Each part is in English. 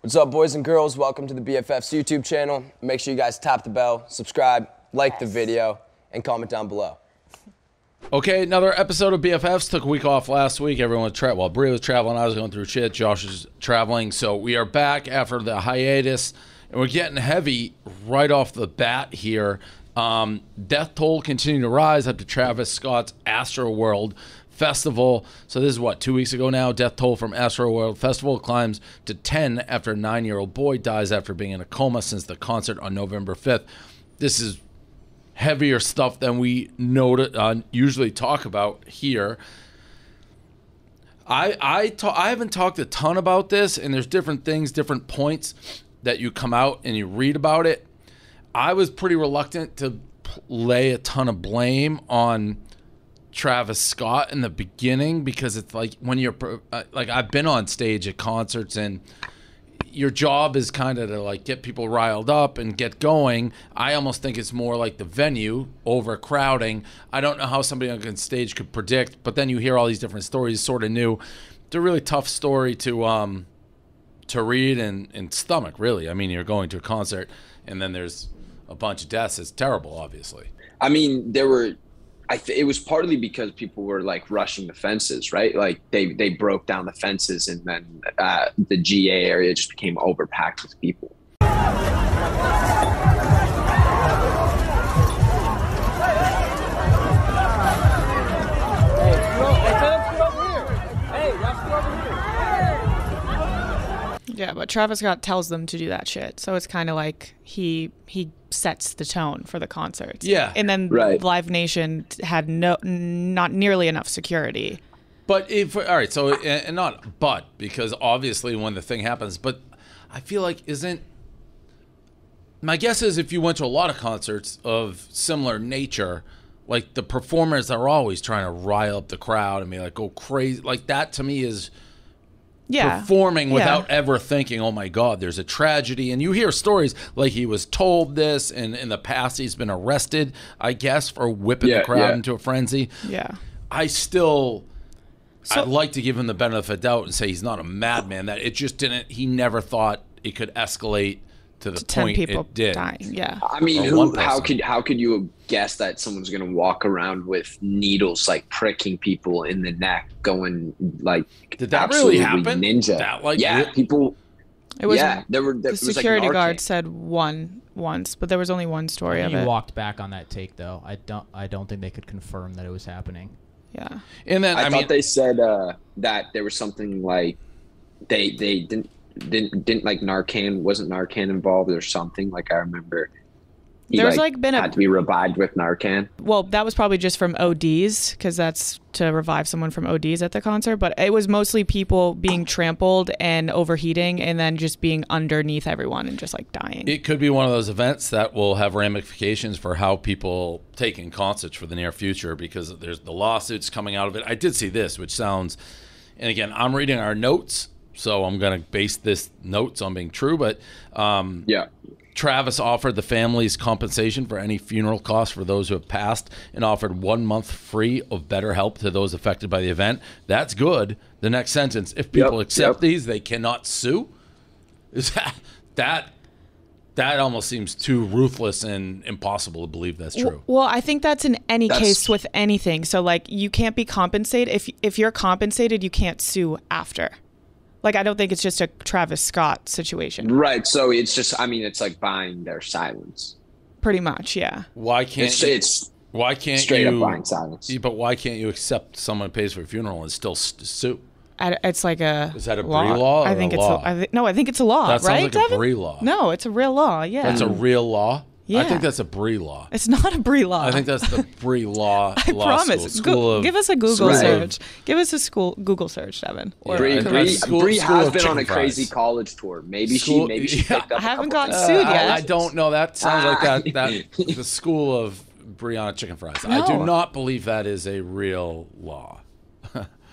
What's up, boys and girls? Welcome to the BFFs YouTube channel. Make sure you guys tap the bell, subscribe, like the video, and comment down below. Okay, another episode of BFFs. Took a week off last week. Everyone was traveling. Well, Brie was traveling. I was going through shit. Josh was traveling. So we are back after the hiatus, and we're getting heavy right off the bat here. Death toll continuing to rise after Travis Scott's Astroworld Festival. So this is what, 2 weeks ago now? Death toll from Astroworld Festival climbs to 10 after a 9-year-old boy dies after being in a coma since the concert on November 5th. This is heavier stuff than we usually talk about here. I haven't talked a ton about this, and there's different things, different points that you come out and you read about it. I was pretty reluctant to lay a ton of blame on Travis Scott in the beginning because it's like when you're like, I've been on stage at concerts and your job is kind of to like get people riled up and get going. I almost think it's more like the venue overcrowding. I don't know how somebody on stage could predict, but then you hear all these different stories, sort of new. It's a really tough story to read and stomach, really. I mean, you're going to a concert and then there's a bunch of deaths. It's terrible, obviously. I mean, it was partly because people were like rushing the fences, right? Like they broke down the fences and then the GA area just became overpacked with people. Yeah, but Travis Scott tells them to do that shit. So it's kind of like he sets the tone for the concerts. Yeah. And then Live Nation had not nearly enough security. But because obviously when the thing happens, but I feel like my guess is if you went to a lot of concerts of similar nature, like the performers are always trying to rile up the crowd and be like, go crazy. Like that to me is performing without ever thinking, oh my God, there's a tragedy. And you hear stories like he was told this, and in the past he's been arrested, I guess, for whipping the crowd into a frenzy. Yeah. I'd like to give him the benefit of the doubt and say he's not a madman, that it just didn't, he never thought it could escalate to the point it did. Dying. Yeah. I mean, how could you guess that someone's going to walk around with needles like pricking people in the neck, going like, did that really happen? Ninja. People. It was. Yeah, the security guard said once, but there was only one story of it. He walked back on that take, though. I don't think they could confirm that it was happening. Yeah. And then I thought they said that there was something like they didn't like Narcan, wasn't Narcan involved or something? Like I remember there's been had to be revived with Narcan. Well, that was probably just from ODs, because that's to revive someone from ODs at the concert, but it was mostly people being trampled and overheating and then just being underneath everyone and just like dying. It could be one of those events that will have ramifications for how people take in concerts for the near future, because there's the lawsuits coming out of it. I did see this, which sounds, and again, I'm reading our notes, so I'm going to base this notes on being true, but Travis offered the families compensation for any funeral costs for those who have passed and offered 1 month free of BetterHelp to those affected by the event. That's good. The next sentence, if people accept these, they cannot sue. Is that almost seems too ruthless and impossible to believe that's true. Well, I think that's in any case with anything. So like you can't be compensated. If you're compensated, you can't sue after. Like, I don't think it's just a Travis Scott situation. Right. So it's just, I mean, it's like buying their silence. Pretty much, yeah. Why can't straight up buying silence? But why can't you accept someone who pays for a funeral and still sue? It's like a Is that a Brie law? I think it's I think it's a law, that right? That sounds like a Brie law. No, it's a real law. Yeah. That's a real law. Yeah. I think that's a Brie law. It's not a Brie law. I think that's the Brie law. I promise. Give us a Google search. Give us a Google search, Devin. Brie has been on a crazy college tour. Maybe she picked up. I haven't gotten sued yet. I don't know. That sounds like that the school of Brianna chicken fries. No. I do not believe that is a real law.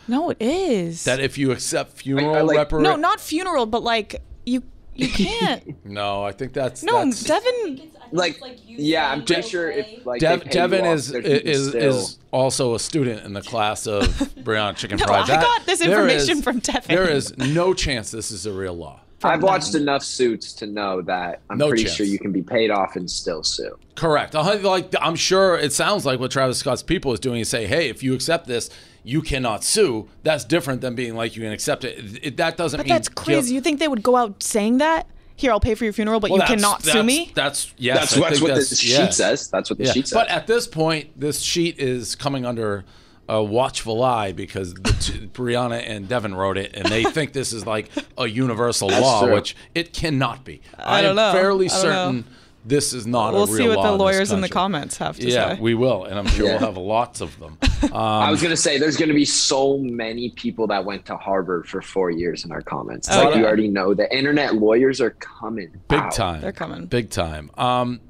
No, it is. That if you accept funeral reparations. No, not funeral, but like you can't. No, I think that's Devin. I'm pretty sure if like Devin is also a student in the class of Brianna Chicken Fry. I got this information from Devin. There is no chance this is a real law. I've watched enough Suits to know that I'm pretty sure you can be paid off and still sue. Correct. Like, I'm sure it sounds like what Travis Scott's people is doing is say, hey, if you accept this, you cannot sue. That's different than being like, you can accept it. That doesn't mean. But that's crazy. You think they would go out saying that? Here, I'll pay for your funeral, but you cannot sue me? That's what the sheet says. That's what the sheet says. But at this point, this sheet is coming under a watchful eye because Brianna and Devin wrote it, and they think this is like a universal law, which it cannot be. I don't know. I'm fairly certain this is not a real law. We'll see what the lawyers in the comments have to say. Yeah, we will, and I'm sure we'll have lots of them. I was going to say, there's going to be so many people that went to Harvard for 4 years in our comments. Like, you already know, the internet lawyers are coming big time. They're coming. Big time.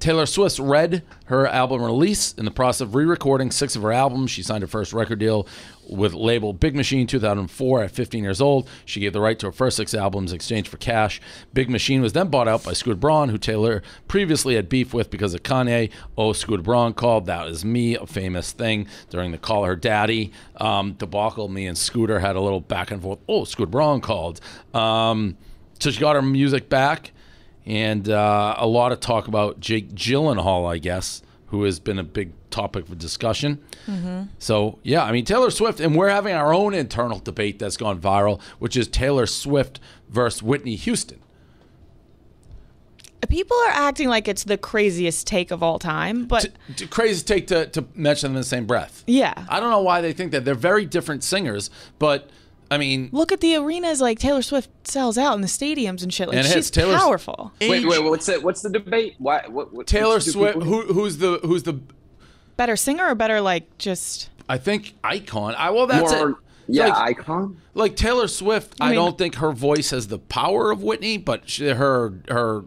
Taylor Swift's Red, her album release, in the process of re-recording 6 of her albums. She signed her first record deal with label Big Machine 2004 at 15 years old. She gave the right to her first 6 albums in exchange for cash. Big Machine was then bought out by Scooter Braun, who Taylor previously had beef with because of Kanye. Oh, Scooter Braun called That Is Me, a famous thing during the Call Her Daddy debacle. Me and Scooter had a little back and forth. Oh, Scooter Braun called. So she got her music back, and a lot of talk about Jake Gyllenhaal, I guess, who has been a big topic for discussion. So, yeah, I mean, Taylor Swift, and we're having our own internal debate that's gone viral, which is Taylor Swift versus Whitney Houston. People are acting like it's the craziest take of all time, but... Craziest take to mention them in the same breath. Yeah. I don't know why they think that. They're very different singers, but... I mean, look at the arenas like Taylor Swift sells out in the stadiums and shit. Like, she's powerful. Wait, what's the debate? What Taylor Swift? Who's the better singer or better like just? I think icon. That's it. Yeah, like, icon. Like Taylor Swift, I don't think her voice has the power of Whitney, but her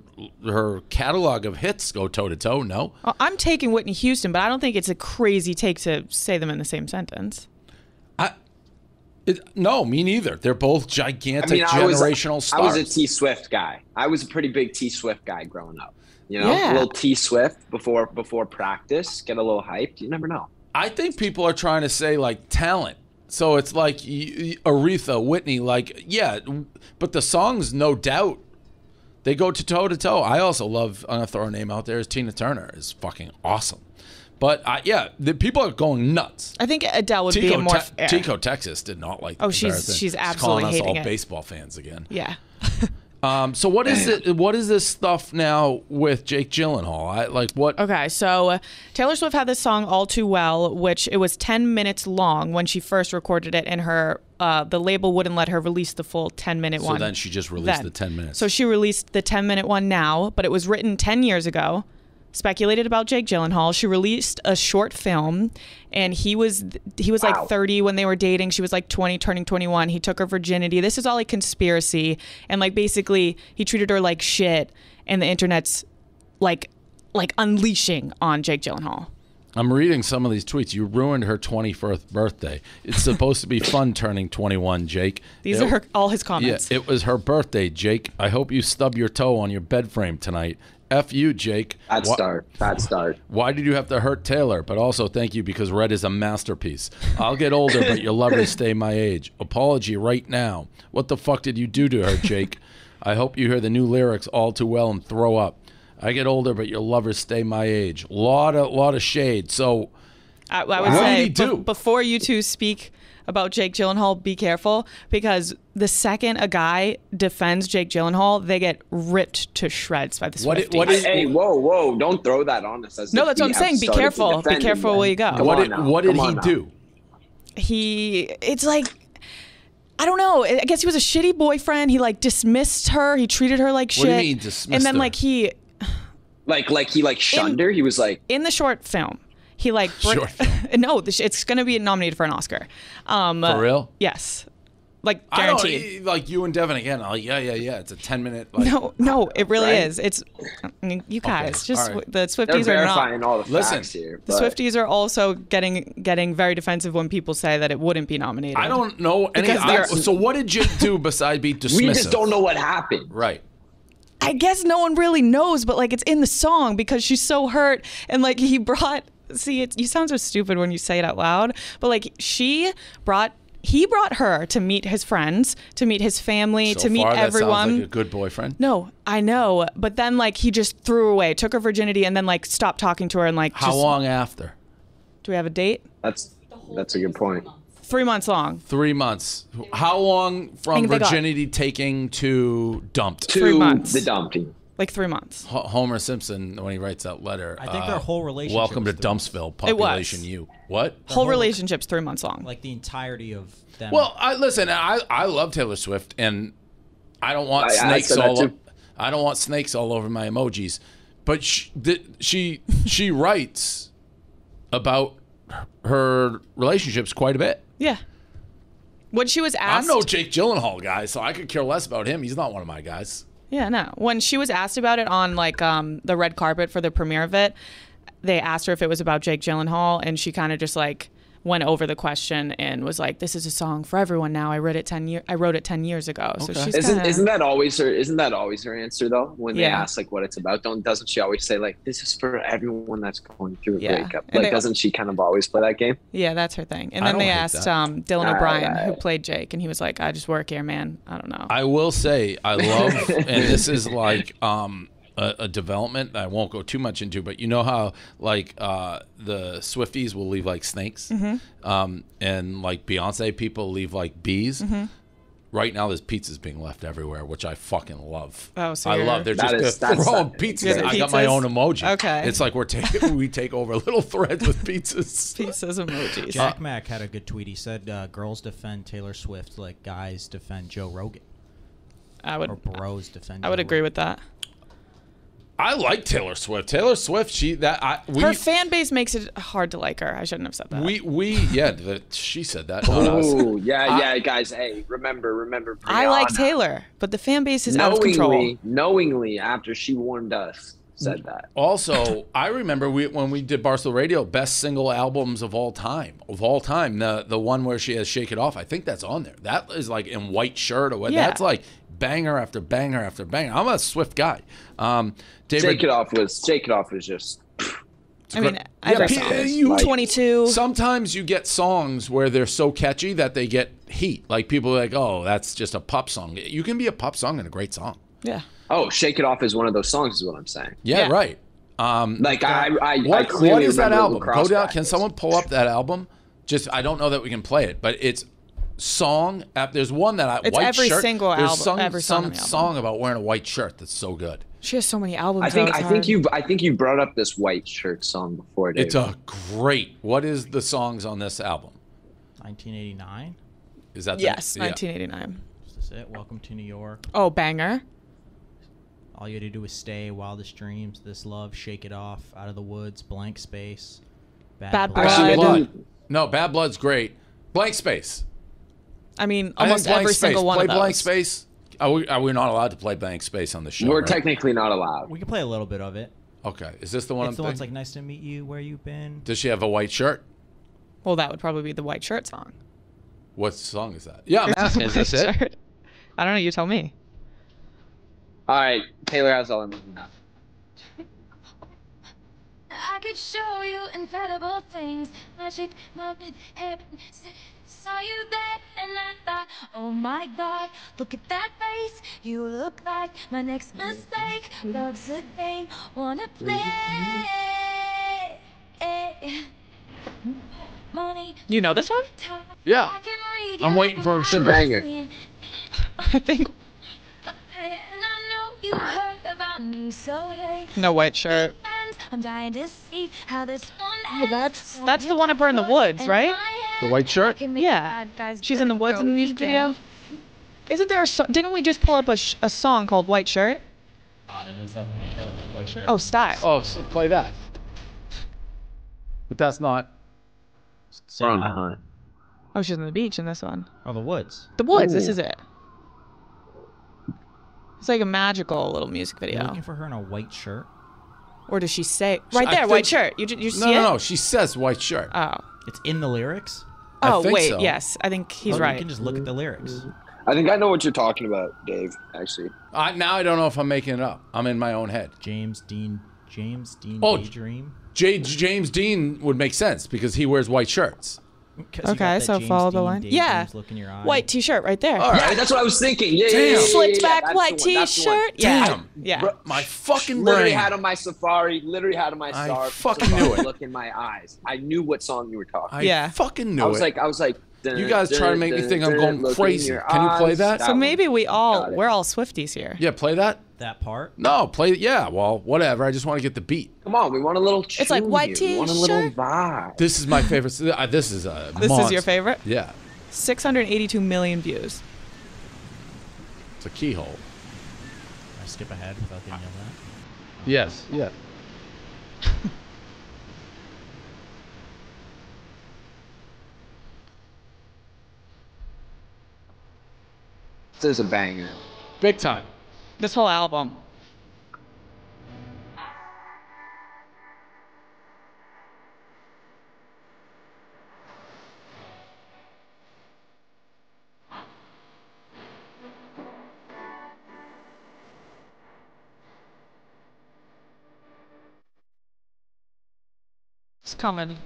catalog of hits go toe to toe. No, I'm taking Whitney Houston, but I don't think it's a crazy take to say them in the same sentence. No, me neither. They're both gigantic generational stars. I was a T Swift guy. I was a pretty big T Swift guy growing up. You know, a little T Swift before practice, get a little hyped. You never know. I think people are trying to say like talent. So it's like Aretha, Whitney, like, yeah, but the songs, no doubt, they go toe to toe. I also love, I'm going to throw her name out there, is Tina Turner is fucking awesome. But the people are going nuts. I think Adele would be a more fair. Tico, Texas did not like. Oh, she's absolutely hating it. calling us all baseball fans again. Yeah. So what is it? What is this stuff now with Jake Gyllenhaal? Okay, so Taylor Swift had this song "All Too Well," which it was 10 minutes long when she first recorded it, and the label wouldn't let her release the full 10-minute one. So then she just released the 10 minutes. So she released the 10-minute one now, but it was written 10 years ago. Speculated about Jake Gyllenhaal. She released a short film, and he was like 30 when they were dating. She was like 20, turning 21. He took her virginity. This is all like conspiracy, and like basically he treated her like shit, and the internet's like unleashing on Jake Gyllenhaal. I'm reading some of these tweets. You ruined her 21st birthday. It's supposed to be fun turning 21, Jake. These are all his comments. Yeah, it was her birthday, Jake. I hope you stub your toe on your bed frame tonight. F you, Jake. Bad start. Why did you have to hurt Taylor? But also thank you because Red is a masterpiece. I'll get older, but you'll love her stay my age. Apology right now. What the fuck did you do to her, Jake? I hope you hear the new lyrics all too well and throw up. I get older, but you'll love her stay my age. Lot of shade. So I would say before you two speak about Jake Gyllenhaal, be careful, because the second a guy defends Jake Gyllenhaal, they get ripped to shreds by the Swifties. Hey, whoa, don't throw that on us. No, that's what I'm saying. Be careful. Be careful where you go. What did he do? It's like, I don't know. I guess he was a shitty boyfriend. He like dismissed her. He treated her like shit. What do you mean dismissed And then her? like he... he shunned her? He was like... In the short film. He like no, it's gonna be nominated for an Oscar. For real? Yes, like guaranteed. Like you and Devin again. Like yeah. It's a 10-minute. No, it really is. It's you guys. Just right. The Swifties They're are not. verifying all the facts here. The Swifties are also getting very defensive when people say that it wouldn't be nominated. I don't know any. So what did Jake do besides be dismissive? We just don't know what happened. Right. I guess no one really knows, but like it's in the song because she's so hurt, and like he brought. See, you sound so stupid when you say it out loud, but like she brought he brought her to meet his friends, to meet his family, So to meet far, everyone. That sounds like a good boyfriend. No, I know. But then like he just threw her away, took her virginity, and then like stopped talking to her and like. How long after? Do we have a date? That's a good point. 3 months long. 3 months. How long from they got- virginity taking to dumped? 3 months. The dumping. Like 3 months. Homer Simpson, when he writes that letter, I think their whole relationship welcome to was 3 months. Dumpsville, population U. What? Whole relationship's 3 months long. Like the entirety of them. Well, I love Taylor Swift, and I don't want I snakes said that all. too. I don't want snakes all over my emojis, but she writes about her relationships quite a bit. Yeah. When she was asked, I'm no Jake Gyllenhaal guy, so I could care less about him. He's not one of my guys. yeah, no. When she was asked about it on like the red carpet for the premiere of it, they asked her if it was about Jake Gyllenhaal, and she kind of just like went over the question and was like, "This is a song for everyone now. I wrote it 10 years ago." So Okay. she's Isn't kinda, that always her answer though? When they Yeah. ask like what it's about, doesn't she always say like this is for everyone that's going through a Yeah. breakup? And Like doesn't she kind of always play that game? Yeah, that's her thing. And I then they don't hate asked that. Dylan O'Brien, who Right. played Jake, and he was like, "I just work here, man. I don't know." I will say I love, and this is like a development I won't go too much into, but you know how like the Swifties will leave like snakes, and like Beyonce people leave like bees. Right now, there's pizzas being left everywhere, which I fucking love. Oh, so I you're- l're That just is- they're that's- throwing that's pizzas. great. I got my Pizzas? own emoji. Okay. It's like we take over little threads with pizzas. Pieces emojis. Jack Mack had a good tweet. He said, "Girls defend Taylor Swift like guys defend Joe Rogan, I or would bros defend." I would Joe agree Rogan. with that. I like Taylor Swift. Taylor Swift, Her fan base makes it hard to like her. I shouldn't have said that. she said that. Not us. Oh yeah, guys. Hey, remember. I like Brianna Taylor, but the fan base is out of control. knowingly after she warned us, said that. Also, I remember when we did Barstool Radio, best single albums of all time. The one where she has "Shake It Off," I think that's on there. That is like in White Shirt or what? Yeah. That's like banger after banger after banger. I'm a Swift guy. David, Shake It Off was just. I mean, Yeah, every P- song. you- 22. Sometimes you get songs where they're so catchy that they get heat. Like people are like, oh, that's just a pop song. You can be a pop song and a great song. Yeah. Oh, Shake It Off is one of those songs, is what I'm saying. Yeah, Yeah. right. Like I What clearly is that remember album? lacrosse Go down. practice. Can someone pull up that album? Just I don't know that we can play it, but it's song. There's one that It's white every shirt. single There's album- every song some on the album. song about wearing a white shirt that's so good. She has so many albums. I think though, it's hard. I think you brought up this White Shirt song before, Dave. It's a great. What is the songs on this album? 1989. Is that Yes, the, yeah. 1989. Is this it? Welcome to New York. Oh, banger. All you had to do was stay. Wildest dreams. This love. Shake it off. Out of the woods. Blank space. Bad Blood. Actually, Bad I Blood. didn't- No, Bad Blood's great. Blank Space. I mean, I think almost Blank every Space. single one Play of those. Blank Space. Are we not allowed to play Blank Space on the show? We're right? technically not allowed. We can play a little bit of it. Okay. Is this the one It's I'm the one's thinking? like, nice to meet you. Where you been? Does she have a white shirt? Well, that would probably be the White Shirt song. What song is that? Yeah, I'm asking. Is this it? Shirt. I don't know. You tell me. All right, Taylor has all I'm looking at. I could show you incredible things. I shake my head, saw you there, and I thought, oh my God, look at that face. You look like my next mistake. Love's a game, wanna play. Money, You know this one? time, Yeah. I can read I'm your waiting for It's a banger. I think. And I know you heard about me, so hey. No White Shirt. I'm dying to see how this one Oh, that's the one up her in the woods, right? The white shirt? Yeah. She's in the woods in the music video. Isn't there a song? Didn't we just pull up a song called White Shirt? Oh, Style. Oh, so play that. But that's not. Uh-huh. Oh, she's on the beach in this one. Oh, the woods. The woods. This Ooh. is it. It's like a magical little music You're video. looking for her in a white shirt. Or does she say right I there, think- White Shirt? You see No, it? no, no. She says white shirt. Oh. It's in the lyrics. I Oh think wait, so. yes. I think he's Oh, right. You can just look at the lyrics. I think I know what you're talking about, Dave. Actually, Now I don't know if I'm making it up. I'm in my own head. James Dean Oh, Daydream. James Dean would make sense because he wears white shirts. Okay, so follow the line. Yeah. Look in your eye. White t-shirt right there. All right. Yeah, that's what I was thinking. Yeah, Damn. Slicked back that's white the one, that's the one. t-shirt. Yeah. Damn. Yeah. My fucking Literally brain. had on my Safari. Literally had on my I Safari. fucking knew it. Look in my eyes. I knew what song you were talking. I fucking knew I it. was like. You guys try to make me think I'm going crazy. Can you play that? So maybe we're all Swifties here. Yeah, play that. That part? No, play. Yeah, well, whatever. I just want to get the beat. Come on, we want a little. It's like white We want a little t-shirt. vibe. This is my favorite. This is a. This monster. is your favorite? Yeah, 682 million views. it's a keyhole. Can I skip ahead without getting yelled at? Yes. Yeah. This is a banger. Big time. This whole album. It's coming.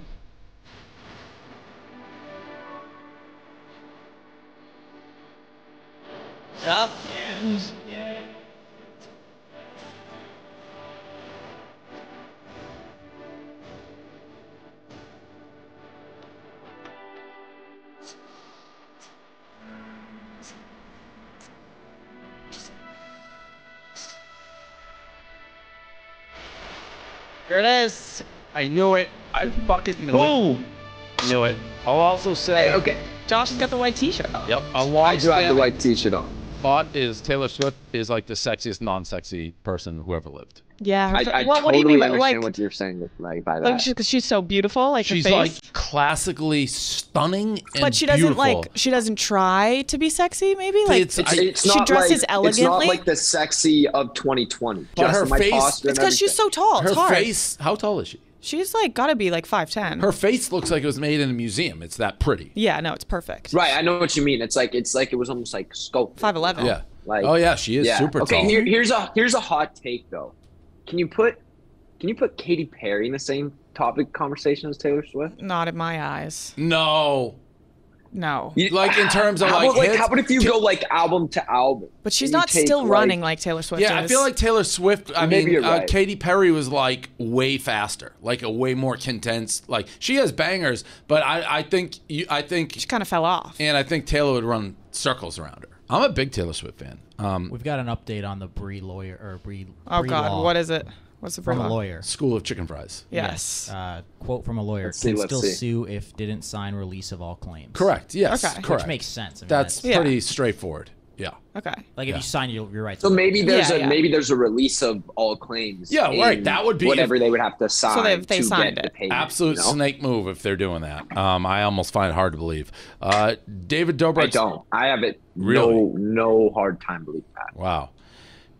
Yep. Yeah. Here it is. I knew it. I fucking knew it. Knew it. I'll also say. Hey, okay. Josh has got the white t-shirt on. Yep. A I long do have the white t-shirt on. thought is Taylor Swift is like the sexiest non-sexy person who ever lived. Yeah. I what totally do you mean by understand like? what you're saying by that. Like because she's so beautiful, like She's her like face. classically stunning and But she doesn't beautiful. like. She doesn't try to be sexy. Maybe like It's she dresses elegantly. It's not like the sexy of 2020. But her in my face- posture It's and because she's so tall. her It's hard. face. How tall is she? She's like gotta be like 5'10". Her face looks like it was made in a museum. It's that pretty. Yeah, no, it's perfect. Right, I know what you mean. It's like it was almost like sculpted. 5'11". Yeah. Like, Oh yeah, she is yeah. super okay, tall. here's a hot take though. Can you put Katy Perry in the same topic conversation as Taylor Swift? Not in my eyes. No. No. Like in terms of how like hits? how about if you go like album to album? But she's Can you not take, still like- running like Taylor Swift Yeah, is. I feel like Taylor Swift. I Maybe mean, you're right. Katy Perry was like way faster, like a way more condensed. Like she has bangers, but I think she kind of fell off. and I think Taylor would run circles around her. I'm a big Taylor Swift fan. We've got an update on the Bree lawyer or Bree. Oh Bree God, law what is it? What's the from a law? lawyer? School of Chicken Fries. Yes. Quote from a lawyer: Let's see, can let's still see. sue if didn't sign release of all claims. Correct. Yes. Okay. Correct. Which makes sense. I mean, That's Yeah. pretty straightforward. Yeah. Okay. like if yeah. you sign your rights. So maybe there's Yeah, yeah. maybe there's a release of all claims. Yeah, right, in that would be whatever they would have to sign. they to signed get it. the payment, Absolute you know? snake move if they're doing that. I almost find it hard to believe. David Dobrik. I don't. I have it. Really? No hard time believing that. Wow.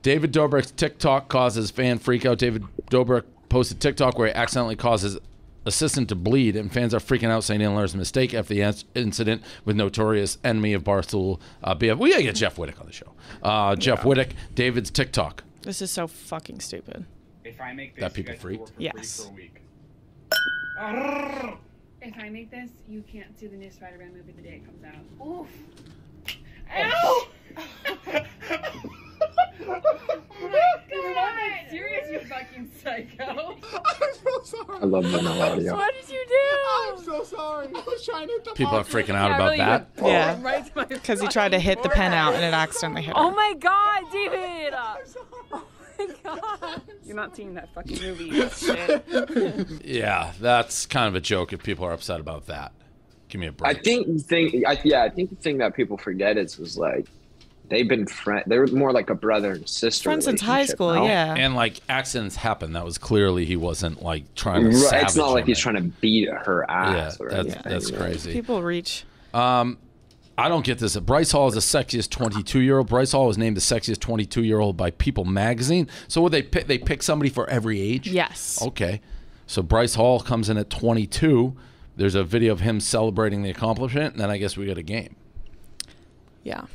David Dobrik's TikTok causes fan freakout. David Dobrik posted TikTok where he accidentally causes assistant to bleed, and fans are freaking out saying he learns a mistake after the incident with notorious enemy of Barstool BF. We gotta get Jeff Whittick on the show. Jeff Whittick, David's TikTok. This is so fucking stupid. If I make this, That you people guys will freaked? work for Yes. free for a week. If I make this, you can't see the new Spider-Man movie the day it comes out. Oof. Ow! You're not that serious, you fucking psycho. I love vanilla audio. What did you do? I'm so sorry. I was trying to. People are freaking out about that. Yeah. Right to my Because he tried to hit the pen out and it accidentally hit her. Oh my god, David! Oh my god. You're not seeing that fucking movie, you shit. Yeah, that's kind of a joke if people are upset about that. Give me a break. I think the thing that people forget was like they've been friends. They were more like a brother and sister. Friends since high relationship, school, no? yeah. And like accidents happen. That was clearly he wasn't like trying to. Right, savage it's not like on he's it. trying to beat her Yeah, ass. or that's anything, that's you know? crazy. People reach. I don't get this. Bryce Hall is the sexiest 22-year-old. Bryce Hall was named the sexiest 22-year-old by People magazine. So would they pick somebody for every age? Yes. Okay. So Bryce Hall comes in at 22. There's a video of him celebrating the accomplishment, and then I guess we get a game. Yeah.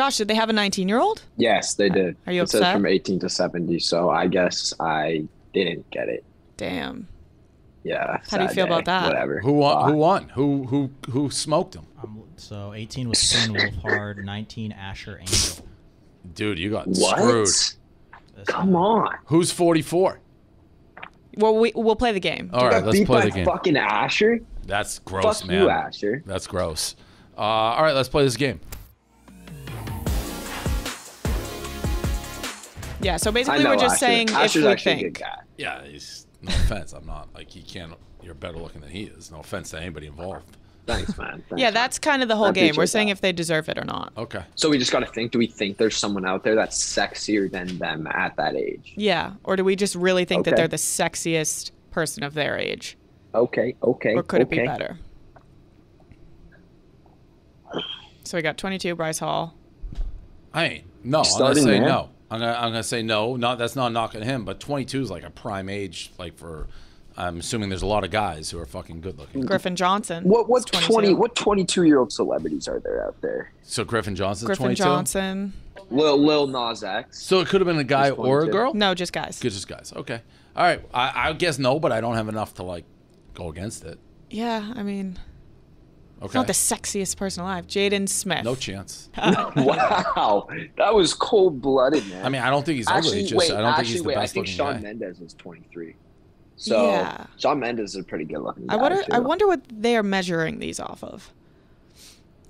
Josh, did they have a 19-year-old? Yes, they did. Are you It says upset? from 18 to 70, so I guess I didn't get it. Damn. Yeah. How do you sad feel about day. that? Whatever. Who won? Who won? Who smoked him? So 18 was Twin Wolf Hard, 19 Asher Angel. Dude, you got What? screwed. Come on. Who's 44? Well, we'll play the game. All right, Got let's beat play by the game. fucking Asher? That's gross, Fuck man. you, Asher. That's gross. All right, let's play this game. Yeah, so I basically know we're just Asher. saying Asher's if we actually a good think. guy. Yeah, he's no offense. I'm not like he can't. You're better looking than he is. No offense to anybody involved. Thanks, man. Thanks, Yeah, that's kind of the whole I game. We're appreciate saying that. if they deserve it or not. Okay. So we just got to think, do we think there's someone out there that's sexier than them at that age? Yeah, or do we just really think that Okay. they're the sexiest person of their age? Okay. Or could it be better? So we got 22, Bryce Hall. I ain't. No, I'm gonna Starting say there? no. I'm gonna say no. Not that's not knocking him, but 22 is like a prime age. Like for, I'm assuming there's a lot of guys who are fucking good looking. Griffin Johnson. What is 22. 22-year-old celebrities are there out there? So Griffin Johnson's Griffin 22. Johnson. Lil Nas X. So it could have been a guy He's or a 22. girl. No, just guys. Good, just guys. Okay. All right. I guess no, but I don't have enough to like go against it. Yeah, I mean, Okay. not the sexiest person alive. Jaden Smith. No chance. Wow, that was cold-blooded, man. I mean, I don't think he's ugly. Just I don't think he's the I best think looking Shawn guy. Mendes is 23. So Yeah. Shawn Mendes is a pretty good-looking guy. I too. wonder what they are measuring these off of.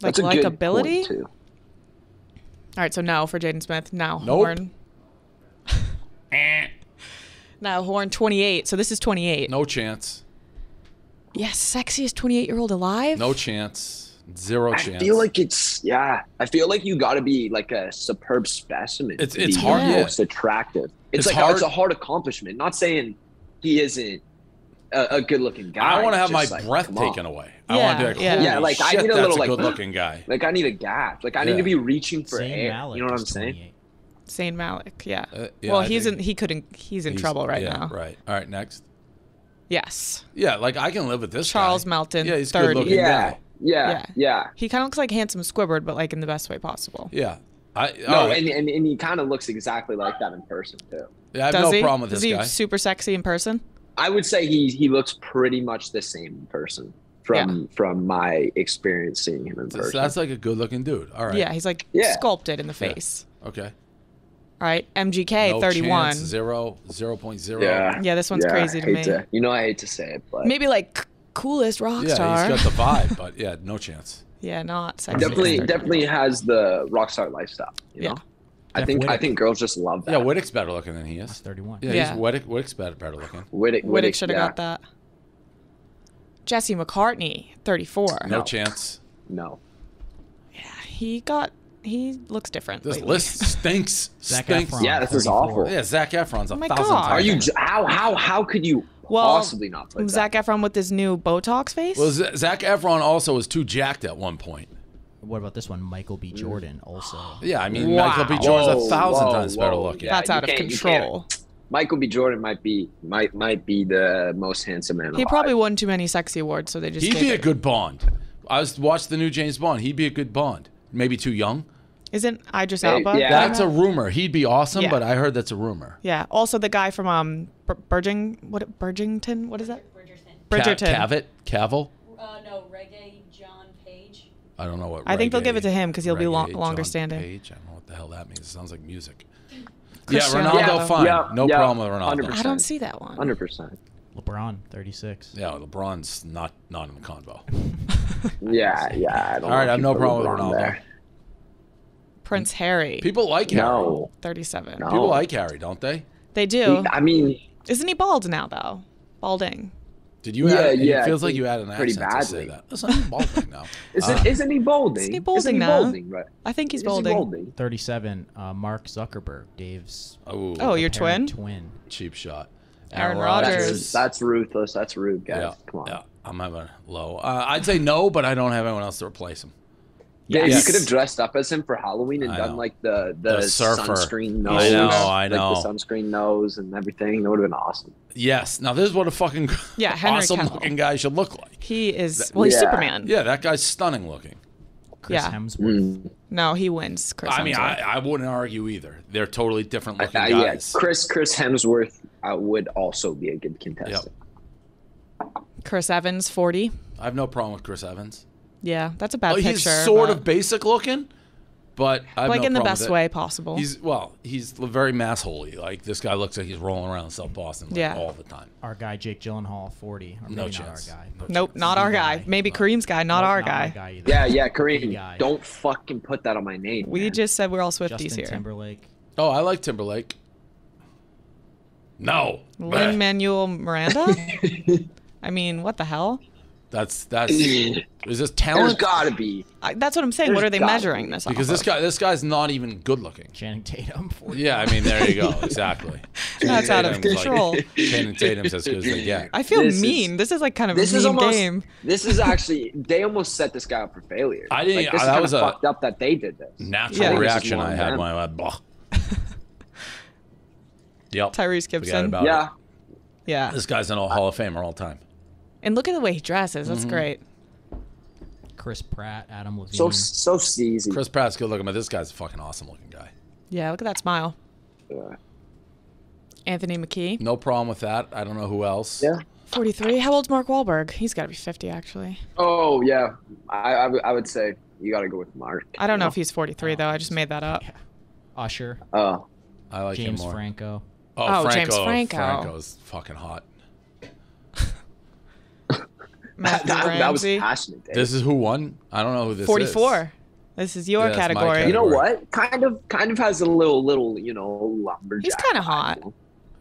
Like That's a good likability? point, too. All right, so no for Jaden Smith. Now Nope. Horn. Now Horn 28. So this is 28. No chance. Yes, sexiest 28-year-old alive? No chance. Zero chance. I feel like I feel like you got to be like a superb specimen. It's to be hard, the yeah. most attractive. It's It's like hard. it's a hard accomplishment. Not saying he isn't a good-looking guy. I want to have my just like, breath come on. taken away. I want to be like, Yeah, holy yeah, like, I shit, need a that's little, a like, good-looking guy. Like I need a gap. Like I need Yeah. to be reaching for Zayn air. Malik You know what is I'm saying? 28. Zayn Malik, yeah. Yeah, well, I think he's in trouble right yeah, now. Right. All right, next. Yes. Yeah, like I can live with this Charles guy. Melton, Yeah, he's 30. good looking Yeah, guy. yeah. He kind of looks like handsome Squidward, but like in the best way possible. Yeah. No, and he kind of looks exactly like that in person too. Yeah, I have Does no he? problem with Is this he guy. super sexy in person? I would say he looks pretty much the same in person from my experience seeing him in So person. that's like a good looking dude. All right. Yeah, he's like Yeah. sculpted in the Yeah. face. Okay. All right, MGK, No 31. chance, 0.0. Yeah, this one's crazy to me. I hate to say it, but Maybe like coolest rock Yeah, star. he's got the vibe, but yeah, no chance. Yeah, not sexy. definitely has the rock star lifestyle. You know? I think Whittick. girls just love that. Yeah, Whittick's better looking than he is. That's 31. Yeah, Yeah. Whittick's better looking. Whittick should have got that. Jesse McCartney, 34. No chance. No. He looks different. This lately. list stinks. Zac Stinks. Efron, Yeah, this is 34. awful. Yeah, Zac Efron's a Oh my 1,000 God. times. Are you better. how could you possibly not put Zac that? Efron with his new Botox face? Well, Zac Efron also was too jacked at one point. What about this one? Michael B. Jordan also. Yeah, I mean, Wow. Michael B. Jordan's Whoa, 1,000 whoa, times better whoa. looking. Yeah. That's you out of can't- you control. Michael B. Jordan might be the most handsome man He alive. probably won too many sexy awards, so they just He'd gave be a it. good Bond. I watched the new James Bond. He'd be a good Bond. Maybe too young. Isn't Idris Hey, Elba? yeah. That's a rumor. He'd be awesome, Yeah. but I heard that's a rumor. Yeah. Also, the guy from Bridgerton. What is that? Bridgerton. Cavill? No, Reggae John Page. I don't know what. I think they'll give it reggae- to him because he'll be reggae longer John standing. Page. I don't know what the hell that means. It sounds like music. Cristiano Yeah, Ronaldo, Ronaldo. fine. Yeah, no yeah, problem with Ronaldo. 100%. I don't see that one. 100%. LeBron, 36. Yeah, LeBron's not in the convo. Yeah. I don't All right, know I have if no you put problem with LeBron Ronaldo. there. Prince Harry, People like Harry. No. 37. No. People like Harry, don't they? They do. I mean, Isn't he bald now though? Balding. Did you? Yeah, add, yeah, It feels I like you think had an pretty accent to say badly. that. That's not balding now. isn't he balding? Isn't he balding Isn't he now? balding, right? I think he's Is he balding. balding? 37, Mark Zuckerberg, Dave's Oh, your twin? apparent twin. Cheap shot. Aaron That's, Rodgers. that's ruthless. That's rude, guys. Yeah, Come on. yeah. I'm having a low. I'd say no, but I don't have anyone else to replace him. Dave, Yes. you could have dressed up as him for Halloween and I done know. like the surfer. sunscreen I nose. know, like I know. the sunscreen nose and everything. That would have been awesome. Yes. Now this is what a fucking Yeah, Henry awesome Cavill. looking guy should look like. He is. Well, he's Yeah. Superman. Yeah, that guy's stunning looking. Chris Yeah. Hemsworth, No, he wins. Chris I mean, Hemsworth. I wouldn't argue either. They're totally different looking Yeah, guys. Chris Hemsworth would also be a good contestant. Chris Evans, 40. I have no problem with Chris Evans. Yeah, that's a bad picture. He's sort of basic looking, but I have like no in the problem best with it. way possible. He's very mass-holy. Like, this guy looks like he's rolling around in South Boston all the time. Our guy Jake Gyllenhaal, 40. Or No maybe chance. Not our guy. Nope, not our guy. Maybe Kareem's guy, not our guy. Yeah, Kareem. Don't fucking put that on my name. We just said we're all Swifties Justin here. Timberlake. Oh, I like Timberlake. No. Lin-Manuel Miranda? I mean, what the hell? That's is this talent? There's gotta be. That's what I'm saying. What are they measuring this off Because of? this guy's not even good looking. Channing Tatum. 40. Yeah, I mean, there you go. Exactly. That's out of control. Channing Tatum's as good as they get. I feel mean. This is like kind of a mean game. This is actually, they almost set this guy up for failure. I didn't. Like, this that is was kind a of fucked up that they did this. natural reaction I had when I went, blah. Yep. Tyrese Forget Gibson. about it. Yeah. This guy's an Hall of Famer all time. And look at the way he dresses. That's great. Chris Pratt, Adam Levine. So sleazy. Chris Pratt's good looking, but this guy's a fucking awesome looking guy. Yeah, look at that smile. Yeah. Anthony McKee. No problem with that. I don't know who else. Yeah. 43. How old's Mark Wahlberg? He's got to be 50, actually. Oh, yeah. I would say you got to go with Mark. I don't know if he's 43, though. I just made that up. Yeah. Usher. Oh. I like James him more. Franco. Oh, Franco. James Franco. Franco's fucking hot. That was passionate. Dave. This is who won? I don't know who this 44. is. This is your Yeah, that's my category. You know what? Kind of has a little, lumberjack. He's kind of hot.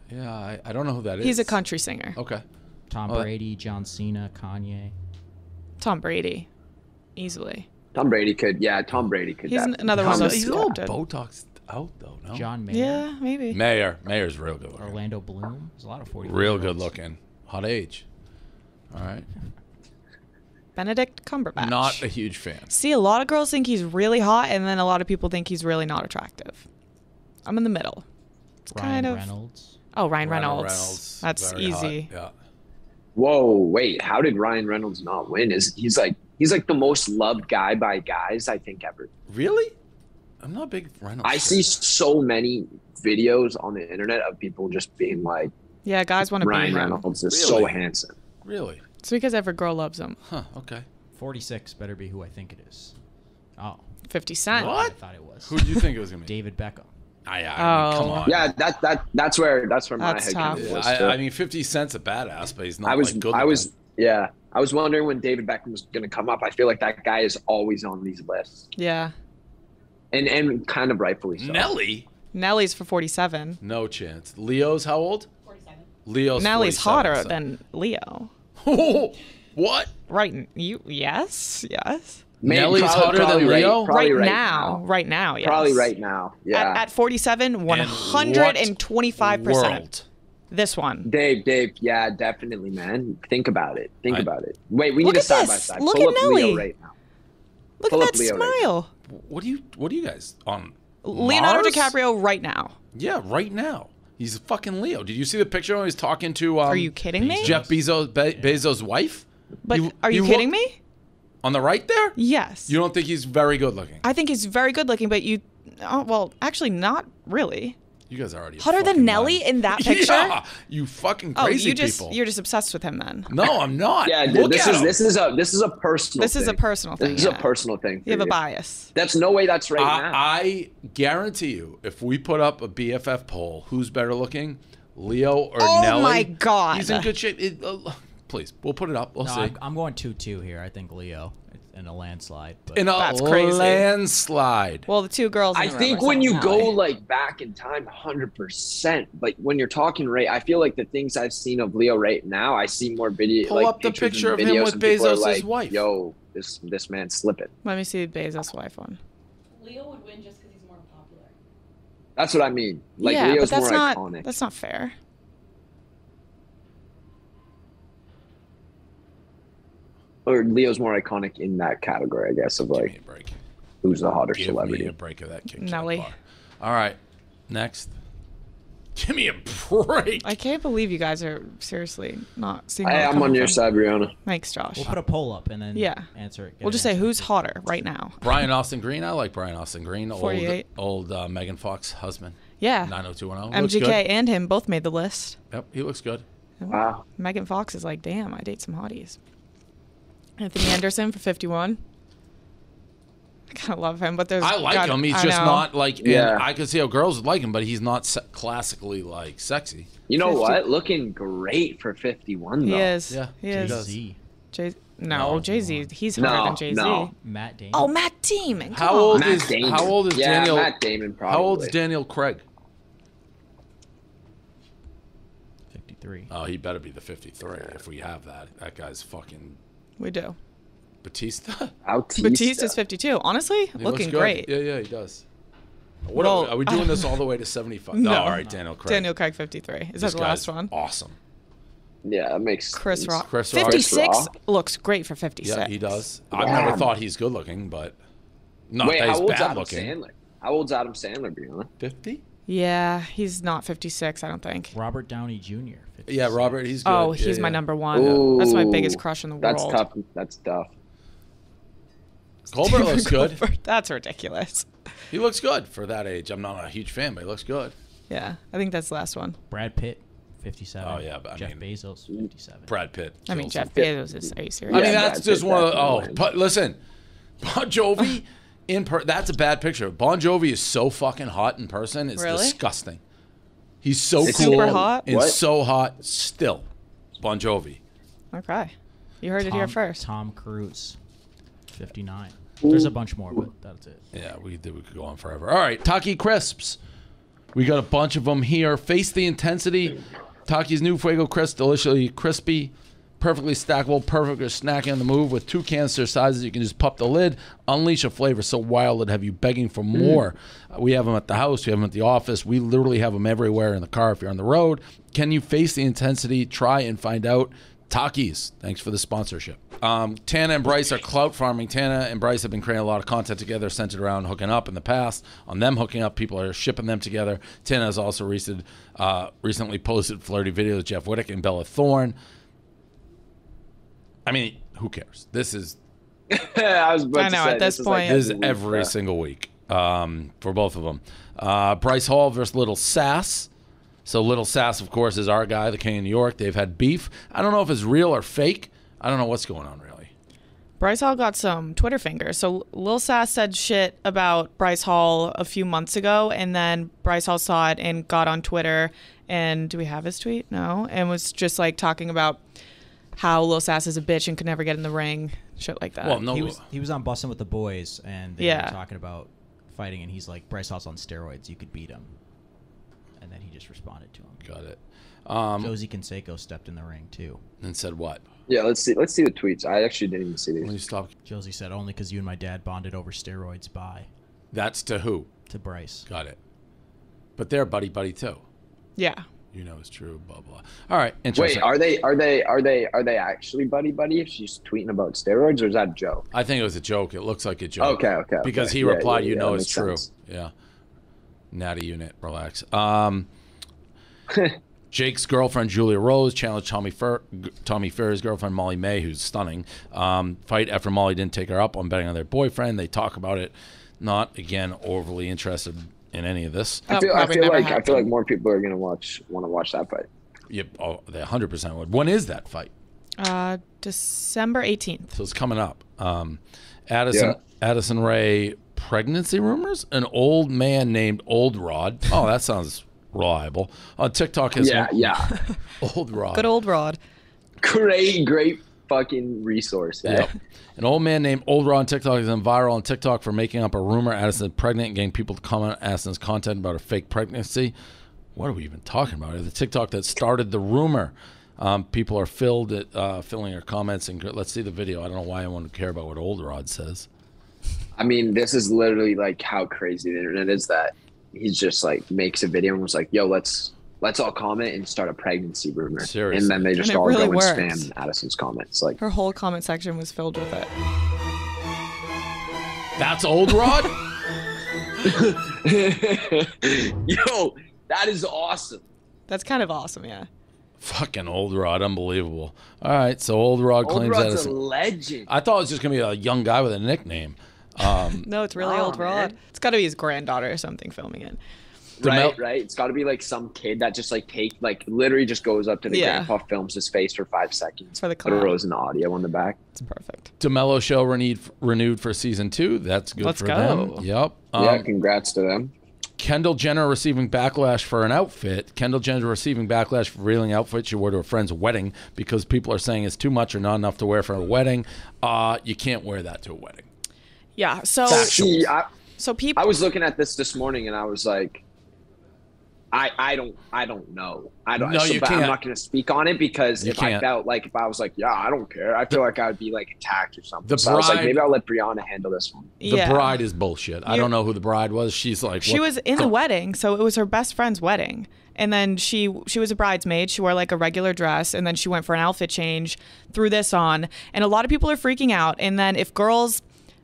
Yeah, I don't know who that is. He's a country singer. Okay. Tom Brady, John Cena, Kanye. Tom Brady. Easily. Tom Brady could. He's another one of those He's a little sculpted. Botox out, though, no? John Mayer. Yeah, maybe. Mayer's real good looking. Orlando Bloom. There's a lot of 40. Real good looking. Hot age. All right. Benedict Cumberbatch. Not a huge fan. See, a lot of girls think he's really hot, and then a lot of people think he's really not attractive. I'm in the middle. It's Ryan Reynolds. Oh, Ryan Reynolds. That's very easy. hot, yeah. Whoa, wait. How did Ryan Reynolds not win? He's like the most loved guy by guys I think ever. Really? I'm not a big Reynolds. I see so many videos on the internet of people just being like, Yeah, guys want to be Ryan him. Reynolds is so handsome. Really? It's because every girl loves him. Huh, okay. 46 better be who I think it is. Oh. 50 Cent. I thought it was. Who do you think it was going to be? David Beckham. I mean, come on. Yeah, that's where my That's head tough. kind of was. I mean, 50 Cent's a badass, but he's not I was like good I was wondering when David Beckham was going to come up. I feel like that guy is always on these lists. Yeah. And kind of rightfully so. Nelly's for 47. No chance. Leo's how old? 47. Leo's Nelly's 47, hotter so. than Leo. What? Right. Yes. Maybe, Nelly's hotter than Leo? Right now. Right now, yes. Probably right now. Yeah. At 47, 125%. World. This one. Dave, yeah, definitely, man. Think about it. About it. Wait, we need a at side this. by side. Look Pull at up Nelly. Leo right now. Look Pull at up that Leo right smile. What are you guys on? Leonardo Mars? DiCaprio right now. Yeah, right now. He's a fucking Leo. Did you see the picture when he was talking to Are you kidding me? Jeff Bezos' wife? But are you kidding me? On the right there? Yes. You don't think he's very good looking? I think he's very good looking, but well, actually not really. You guys are already Hotter than Nelly in that picture? Yeah, you fucking crazy people. You're just obsessed with him then. No, I'm not. Yeah, dude, Look this at is him. this is a personal. This is a personal thing. This is a personal thing. You have a bias. That's no way. That's right now. I guarantee you, if we put up a BFF poll, who's better looking, Leo or Oh Nelly? my God. He's in good shape. Please, we'll put it up. We'll see. I'm going 2-2 here. I think Leo in a landslide. But That's crazy. Landslide. Well, the two girls. I think when you go like back in time, 100%. But when you're talking right, I feel like the things I've seen of Leo right now, I see more video. Pull like up the pictures picture and of him videos with and people are Bezos' like, wife. Yo, this man's slipping. Let me see Bezos' wife one. Leo would win just because he's more popular. That's what I mean. Like yeah, Leo's but that's more not. iconic. That's not fair. Or Leo's more iconic in that category, I guess, of like who's the hotter celebrity. Give me a break of that kick. Nelly. All right, next. Give me a break. I can't believe you guys are seriously not seeing. Hey, I'm on your side, Brianna. Thanks, Josh. We'll put a poll up and then answer it. We'll just say who's hotter right now. Brian Austin Green. I like Brian Austin Green. 48. Old Megan Fox husband. Yeah. 90210. MGK and him both made the list. Yep, he looks good. Wow. Megan Fox is like, damn, I date some hotties. Anthony Anderson for 51. I kind of love him, but there's. I like him. He's just not like. Yeah. I can see how girls would like him, but he's not classically like sexy. You know what? Looking great for 51 though. He is. Yeah. He is. Jay-Z. Jay-Z. He's hotter than Jay-Z. No. Matt Damon. Oh, Matt Damon. How old Matt is Damon. How old is Yeah, Daniel? Matt Damon probably. How old is Daniel Craig? 53. Oh, he better be the 53 if we have that. That guy's fucking. We do. Batista? Batista's 52. Honestly, He looking looks good. great. Yeah, he does. What are we doing this all the way to 75? No. Oh, all right, Daniel Craig. Daniel Craig 53. Is that This the last guy's one? Awesome. Yeah, that makes Chris sense. Rock. Chris Rock. 56 looks great for 56. Yeah, he does. I've never thought he's good looking, but not Wait, that how he's old's bad Adam looking. Sandler? How old's Adam Sandler, Brianna? 50? Yeah, he's not 56, I don't think. Robert Downey Jr. 56. Yeah, Robert, he's good. Oh, he's Yeah, my yeah. number one. Ooh, That's my biggest crush in the That's world. tough. That's tough. Colbert looks good. Colbert. That's ridiculous. He looks good for that age. I'm not a huge fan, but he looks good. Yeah, I think that's the last one. Brad Pitt, 57. Oh, yeah, but Jeff Bezos, 57. Brad Pitt. I mean, kills Jeff him. Bezos is. Are you serious? I mean, Yeah, that's Brad just Pitt one of the. definitely Oh, wins. but listen, Bon Jovi that's a bad picture. Bon Jovi is so fucking hot in person. It's Really? disgusting. He's so It's cool. super hot? And What? so hot still. Bon Jovi. Okay. You heard it here first. Tom Cruise, 59. There's a bunch more, but that's it. Yeah, we could go on forever. All right, Taki crisps. We got a bunch of them here. Face the intensity. Taki's new Fuego crisp, deliciously crispy, perfectly stackable, perfect for snacking on the move with 2 canister sizes. You can just pop the lid, unleash a flavor so wild it'd have you begging for more. We have them at the house. We have them at the office. We literally have them everywhere in the car if you're on the road. Can you face the intensity? Try and find out. Takis, thanks for the sponsorship. Tana and Bryce are clout farming. Tana and Bryce have been creating a lot of content together centered around hooking up in the past. On them hooking up, people are shipping them together. Tana has also recently posted flirty videos with Jeff Wittick and Bella Thorne. I mean, who cares? This is I was about I to know, say, at this is like point- this is week, every yeah. single week for both of them. Bryce Hall versus Little Sass. So Little Sass, of course, is our guy, the King of New York. They've had beef. I don't know if it's real or fake. I don't know what's going on, really. Bryce Hall got some Twitter fingers. So Lil Sass said shit about Bryce Hall a few months ago, and then Bryce Hall saw it and got on Twitter. And do we have his tweet? No. And was just like talking about how Lil Sass is a bitch and could never get in the ring, shit like that. Well, no, He was on Bussin' with the Boys, and they were talking about fighting, and he's like, Bryce Hall's on steroids. You could beat him. And then he just responded to him. Got it. Josie Canseco stepped in the ring, too. And said what? Yeah, let's see the tweets. I actually didn't even see When you these. stop. Josie said, only because you and my dad bonded over steroids. Bye. That's to who? To Bryce. Got it. But they're buddy too. Yeah. You know it's true. Blah blah. All right. Wait, Interesting. are they actually buddy if she's tweeting about steroids, or is that a joke? I think it was a joke. It looks like a joke. Okay. Because he Yeah, replied, yeah, "You yeah, know that it's makes true." sense. Yeah. Natty unit, relax. Jake's girlfriend Julia Rose challenged Tommy Ferry's girlfriend Molly May, who's stunning. Fight after Molly didn't take her up on betting on their boyfriend. They talk about it. Not again overly interested in any of this. I feel like more people are gonna want to watch that fight. Yep. Oh, they 100% would. When is that fight? December 18th. So it's coming up. Addison Rae pregnancy rumors. An old man named Old Rod. Oh, that sounds reliable. On TikTok has Old Rod. Good old Rod. Great fucking resource. Eh? Yep. An old man named Old Rod on TikTok has been viral on TikTok for making up a rumor Addison is pregnant and getting people to comment on Addison's content about her fake pregnancy. What are we even talking about? The TikTok that started the rumor. People are filling her comments, and let's see the video. I don't know why I want to care about what Old Rod says. I mean, this is literally like how crazy the internet is that he's just like makes a video and was like, "Yo, let's all comment and start a pregnancy rumor." Seriously. And then they just And it all really go worked. and spam Addison's comments. Like, Her whole comment section was filled with it. That's Old Rod? yo, that is awesome. That's kind of awesome, yeah. Fucking Old Rod, unbelievable. All right, so Old Rod claims that Rod's a legend. I thought it was just gonna be a young guy with a nickname. No, it's really Old Rod. It's got to be his granddaughter or something filming it. Right. It's got to be like some kid that just literally just goes up to the grandpa, films his face for 5 seconds, for the cloud. throws an audio on the back. It's perfect. DeMello Show renewed for season 2. That's good for them. Yep. Yeah, congrats to them. Kendall Jenner receiving backlash for an outfit. Kendall Jenner receiving backlash for revealing outfit she wore to a friend's wedding because people are saying it's too much or not enough to wear for a wedding. You can't wear that to a wedding. Yeah. So people. I was looking at this morning and I was like, I don't know. You can't. I'm not going to speak on it because if I was like, yeah, I don't care, I feel like I would be like attacked or something. I was like, maybe I'll let Brianna handle this one. The bride is bullshit. I don't know who the bride was. She's like, she was in the wedding, so it was her best friend's wedding. And then she was a bridesmaid. She wore like a regular dress, and then she went for an outfit change, threw this on, and a lot of people are freaking out. And then if girls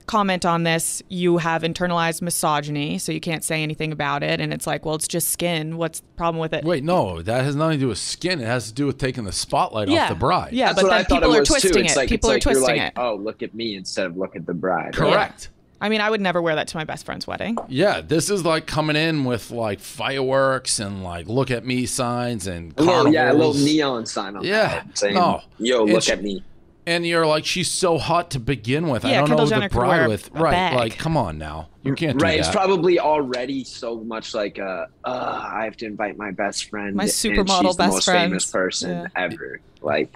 comment on this, you have internalized misogyny, so you can't say anything about it, and it's like, well, it's just skin. What's the problem with it? Wait, no, that has nothing to do with skin. It has to do with taking the spotlight off the bride. Yeah, but then people are twisting it. People are twisting it. Oh, look at me instead of look at the bride. Correct. Yeah. I mean, I would never wear that to my best friend's wedding. Yeah, this is like coming in with like fireworks and like look at me signs and a little neon sign on that saying, yo, look at me. And you're like, she's so hot to begin with. Yeah, I don't Kendall know Jenner the bride with. Right. Bag. Like, come on now. You can't do that. It's probably already so much like, I have to invite my best friend. My supermodel best friend. She's the most famous person ever. Like,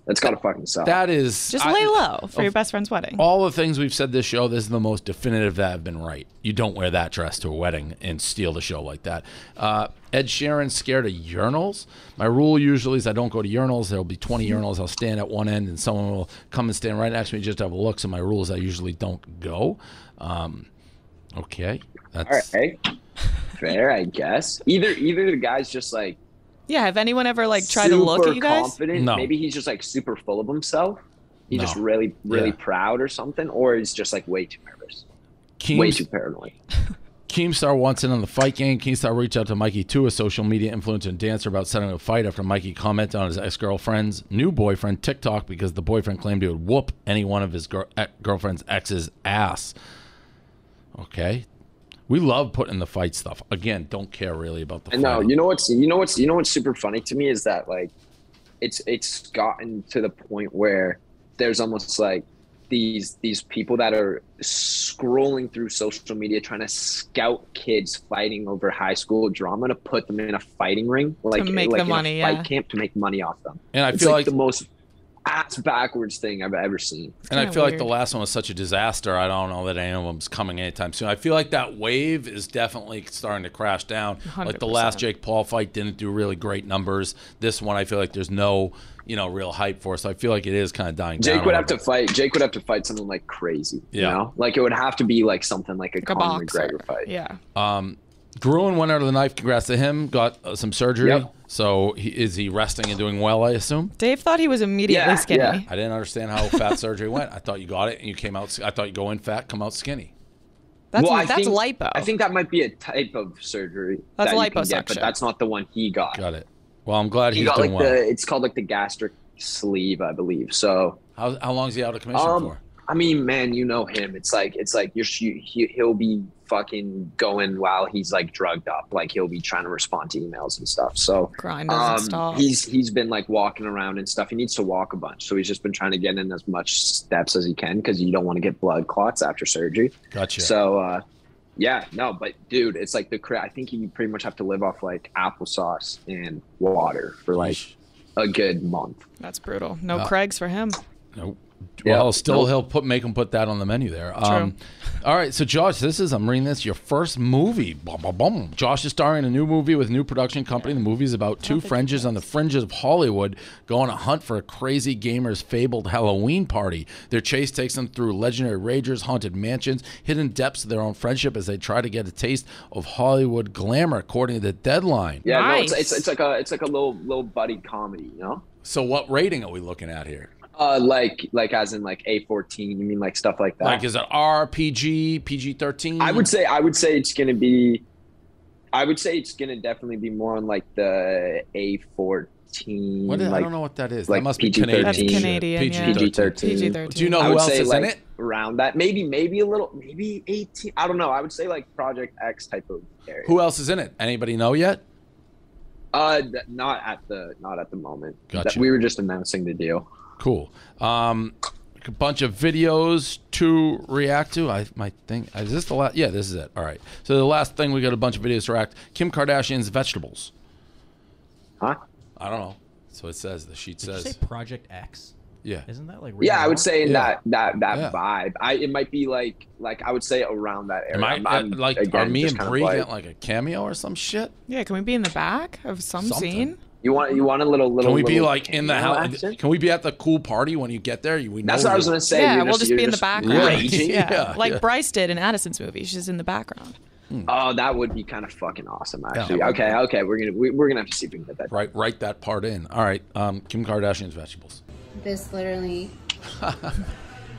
that's gotta fucking suck. That is. Just lay low for your best friend's wedding. All the things we've said this show, this is the most definitive that have been right. You don't wear that dress to a wedding and steal the show like that. Ed Sheeran's scared of urinals. My rule usually is I don't go to urinals. There'll be 20 urinals. I'll stand at one end and someone will come and stand right next to me just to have a look. So my rule is I usually don't go. Okay. That's... All right. Fair, I guess. Either the guy's just like, yeah, have anyone ever like tried to look at you guys? Confident. No. Maybe he's just like super full of himself. He's just really proud or something, or he's just like way too nervous, way too paranoid. Keemstar wants in on the fight game. Keemstar reached out to Mikey too, a social media influencer and dancer, about setting a fight after Mikey commented on his ex-girlfriend's new boyfriend TikTok because the boyfriend claimed he would whoop any one of his girlfriend's ex's ass. Okay. We love putting the fight stuff. Again, don't care really about the fight. No, you know what's super funny to me is that like it's gotten to the point where there's almost like these people that are scrolling through social media trying to scout kids fighting over high school drama to put them in a fighting ring, like to make like the money, a fight camp to make money off them. And I feel like the most ass backwards thing I've ever seen. And I feel like the last one was such a disaster. I don't know that any of them's coming anytime soon. I feel like that wave is definitely starting to crash down. 100%. Like the last Jake Paul fight didn't do really great numbers. This one, I feel like there's no, real hype for. So I feel like it is kind of dying down. Jake would have to fight someone like crazy. You know, like it would have to be like something like a Conor McGregor fight. Yeah. Gruen went out of the knife. Congrats to him. Got some surgery. Yep. So is he resting and doing well, I assume? Dave thought he was immediately skinny. Yeah. I didn't understand how fat surgery went. I thought you got it and you came out. I thought you go in fat, come out skinny. That's lipo. I think that might be a type of surgery. That's liposuction. But that's not the one he got. Got it. Well, I'm glad he's got doing well. It's called like the gastric sleeve, I believe. So how long is he out of commission for? I mean, man, you know him. It's like he'll be fucking going while he's like drugged up. Like he'll be trying to respond to emails and stuff. So grind doesn't stop. He's been like walking around and stuff. He needs to walk a bunch. So he's just been trying to get in as much steps as he can because you don't want to get blood clots after surgery. Gotcha. So but dude, it's like I think you pretty much have to live off like applesauce and water for like a good month. That's brutal. No Craig's for him. Nope. Well, he'll make him put that on the menu there. True. All right, so Josh, I'm reading this, your first movie. Josh is starring in a new movie with a new production company. The movie is about two fringes on the fringes of Hollywood go on a hunt for a crazy gamer's fabled Halloween party. Their chase takes them through legendary ragers, haunted mansions, hidden depths of their own friendship as they try to get a taste of Hollywood glamour, according to the Deadline. Yeah, nice. No, it's like a little buddy comedy, you know. So what rating are we looking at here? Like as in like A14, you mean like stuff like that? Like is it R, PG, PG-13? I would say it's gonna be I would say it's gonna definitely be more on like the A14. What like, I don't know what that is. Like that must be PG-13. Canadian. That's Canadian. PG-13. PG-13. Do you know who else is like, in it? Around that, maybe a little, maybe 18. I don't know. I would say like Project X type of area. Who else is in it? Anybody know yet? Not at the moment. Gotcha. We were just announcing the deal. Cool. A bunch of videos to react to. I think is this the last? Yeah, this is it. All right. So the last thing, we got a bunch of videos to react. Kim Kardashian's vegetables. Huh? I don't know. So it says. The sheet says. Did you say Project X? Yeah. Isn't that like? Yeah, I would say in Yeah. that Yeah. vibe. It might be like I would say around that area. Are me and kind of Bree getting like a cameo or some shit? Yeah, can we be in the back of some Something. scene? You want a little? Can we be little like in the cameo house? action? Can we be at the cool party when you get there? That's what I was gonna say. Yeah, You're we'll just be in the you're background. raging. Yeah, like yeah. Bryce did in Addison's movie. She's in the background. Oh, that would be kind of fucking awesome, actually. Yeah. Okay, we're gonna have to see if we can get that. Write that part in. All right. Kim Kardashian's vegetables. This literally